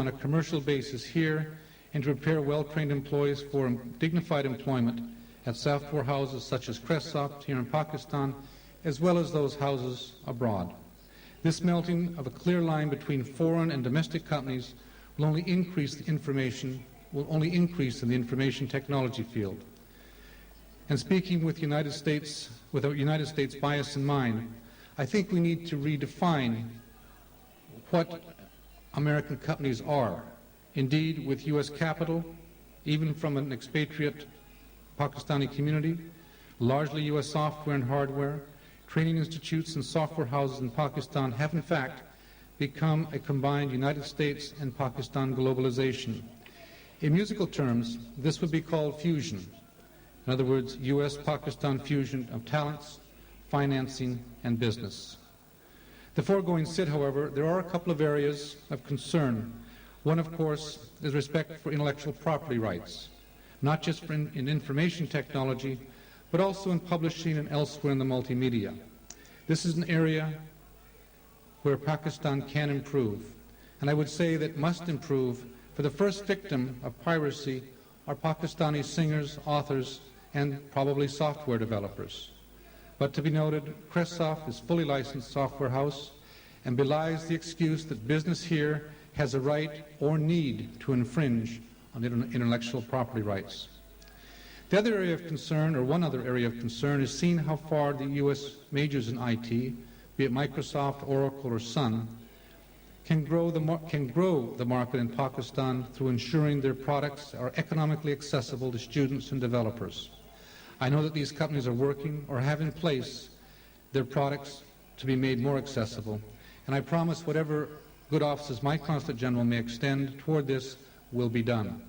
on a commercial basis here and to prepare well-trained employees for dignified employment at software houses such as Cressoft here in Pakistan, as well as those houses abroad. This melting of a clear line between foreign and domestic companies will only increase in the information technology field. And speaking with a United States bias in mind, I think we need to redefine what American companies are. Indeed, with U.S. capital, even from an expatriate Pakistani community, largely U.S. software and hardware, training institutes and software houses in Pakistan have in fact become a combined United States and Pakistan globalization. In musical terms, this would be called fusion. In other words, U.S.-Pakistan fusion of talents, financing, and business. The foregoing said, however, there are a couple of areas of concern. One, of course, is respect for intellectual property rights, not just in information technology, but also in publishing and elsewhere in the multimedia. This is an area where Pakistan can improve, and I would say that must improve, for the first victim of piracy are Pakistani singers, authors, and probably software developers. But to be noted, Cresoft is a fully licensed software house and belies the excuse that business here has a right or need to infringe on intellectual property rights. The other area of concern, or one other area of concern, is seeing how far the U.S. majors in IT, be it Microsoft, Oracle, or Sun, can grow the market in Pakistan through ensuring their products are economically accessible to students and developers. I know that these companies are working or have in place their products to be made more accessible, and I promise whatever good offices my Consulate General may extend toward this will be done.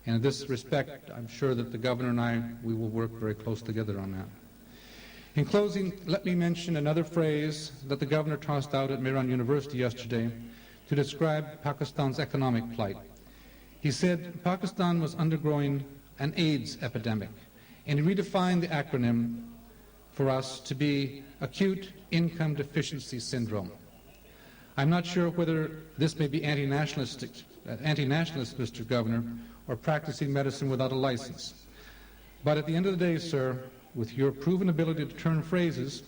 And in this respect, I'm sure that the Governor and we will work very close together on that. In closing, let me mention another phrase that the Governor tossed out at Mehran University yesterday to describe Pakistan's economic plight. He said Pakistan was undergoing an AIDS epidemic, and he redefined the acronym for us to be Acute Income Deficiency Syndrome. I'm not sure whether this may be anti-nationalist, Mr. Governor, or practicing medicine without a license. But at the end of the day, sir, with your proven ability to turn phrases,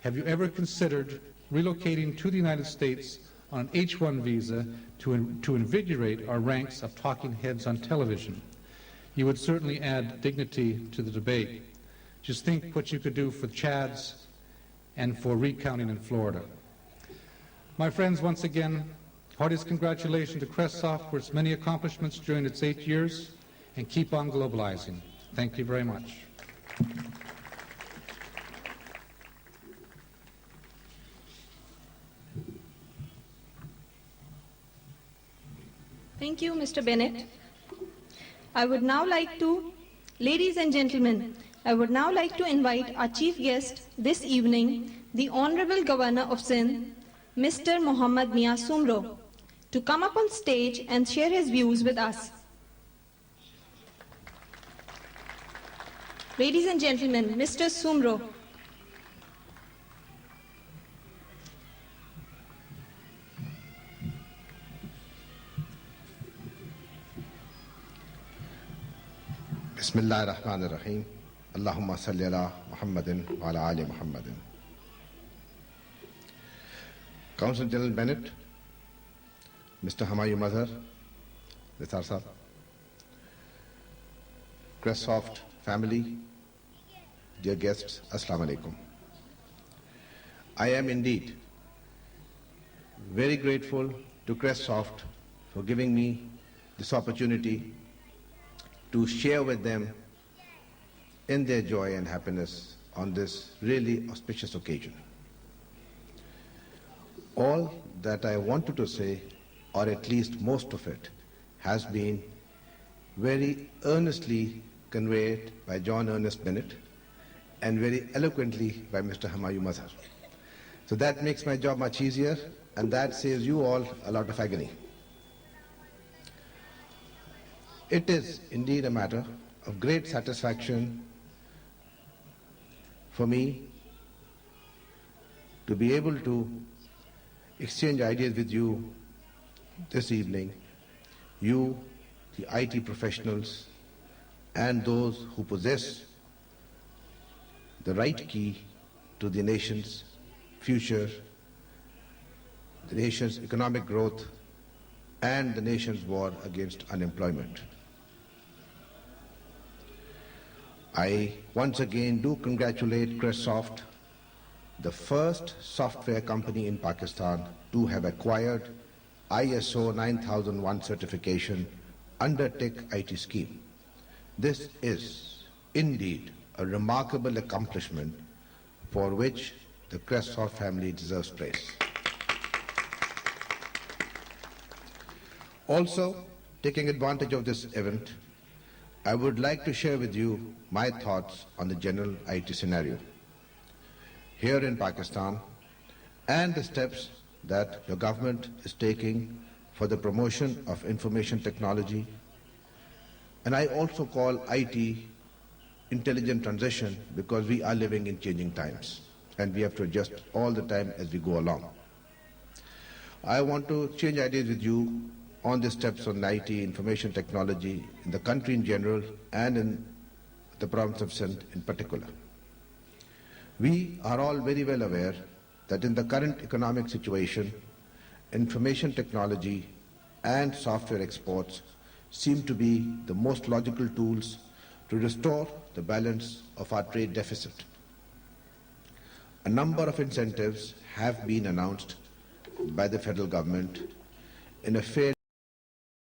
have you ever considered relocating to the United States on an H-1 visa to invigorate our ranks of talking heads on television? You would certainly add dignity to the debate. Just think what you could do for Chads and for recounting in Florida. My friends, once again, heartiest congratulations to Cresoft for its many accomplishments during its 8 years, and keep on globalizing. Thank you very much. Thank you, Mr. Bennett. Ladies and gentlemen, I would now like to invite our chief guest this evening, the Honorable Governor of Sindh, Mr. Muhammad Mia Sumro, to come up on stage and share his views with us. Ladies and gentlemen, Mr. Sumro. Bismillah ar-Rahman ar-Rahim. Allahumma salli ala Muhammadin wa ala ali Muhammadin. Consul General Bennett, Mr. Humayun Mazhar, Nisar Sahab, Cressoft family, dear guests, Assalamu alaikum. I am indeed very grateful to Cressoft for giving me this opportunity to share with them in their joy and happiness on this really auspicious occasion. All that I wanted to say, or at least most of it, has been very earnestly conveyed by John Ernest Bennett and very eloquently by Mr. Humayun Mazhar. So that makes my job much easier, and that saves you all a lot of agony. It is indeed a matter of great satisfaction for me to be able to exchange ideas with you this evening you, the IT professionals, and those who possess the right key to the nation's future, the nation's economic growth, and the nation's war against unemployment. I once again do congratulate Cresoft, the first software company in Pakistan to have acquired ISO 9001 certification under Tech IT scheme. This is indeed a remarkable accomplishment for which the Cresoft family deserves praise. Also, taking advantage of this event, I would like to share with you my thoughts on the general IT scenario here in Pakistan and the steps that your government is taking for the promotion of information technology. And I also call IT intelligent transition because we are living in changing times and we have to adjust all the time as we go along. I want to change ideas with you on the steps on IT, information technology, in the country in general and in the province of Sindh in particular. We are all very well aware that in the current economic situation, information technology and software exports seem to be the most logical tools to restore the balance of our trade deficit. A number of incentives have been announced by the federal government in a fairly